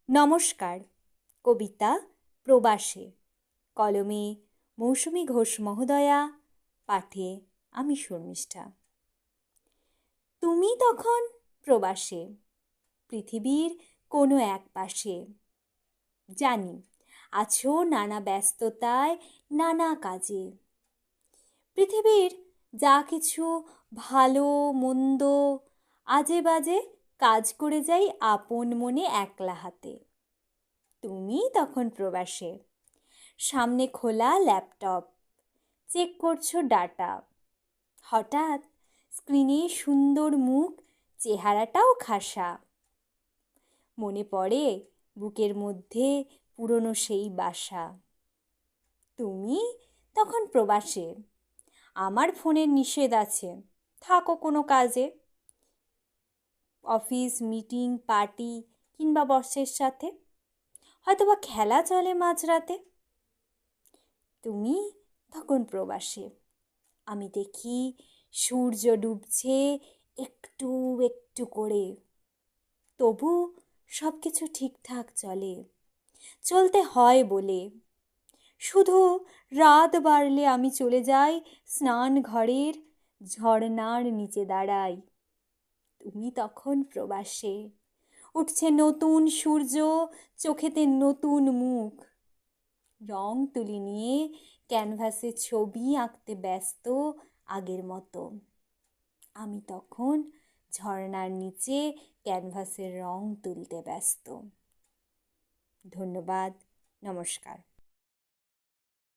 নমস্কার। কবিতা প্রবাসে, কলমে মৌসুমী ঘোষ মহোদয়া, পাঠে আমি শর্মিষ্ঠা। তুমি তখন প্রবাসে, পৃথিবীর কোনো এক পাশে। জানি আছো নানা ব্যস্ততায়, নানা কাজে। পৃথিবীর যা কিছু ভালো মন্দ আজে বাজে কাজ করে যাই আপন মনে একলা হাতে। তুমি তখন প্রবাসে, সামনে খোলা ল্যাপটপ, চেক করছো ডাটা। হঠাৎ স্ক্রিনে সুন্দর মুখ, চেহারাটাও খাসা। মনে পড়ে বুকের মধ্যে পুরনো সেই বাসা। তুমি তখন প্রবাসে, আমার ফোনের নিষেধ আছে, থাকো কোনো কাজে। অফিস মিটিং পার্টি কিংবা বসের সাথে, হয়তোবা খেলা চলে মাঝরাতে। তুমি তখন প্রবাসে, আমি দেখি সূর্য ডুবছে একটু একটু করে। তবু সব কিছু ঠিকঠাক চলে, চলতে হয় বলে। শুধু রাত বাড়লে আমি চলে যাই স্নান ঘরের ঝর্ণার নিচে দাঁড়াই। তুমি তখন প্রবাসে, উঠছে নতুন সূর্য, চোখেতে নতুন মুখ। রং তুলি নিয়ে ক্যানভাসে ছবি আঁকতে ব্যস্ত আগের মতো। আমি তখন ঝর্ণার নিচে ক্যানভাসের রং তুলতে ব্যস্ত। ধন্যবাদ, নমস্কার।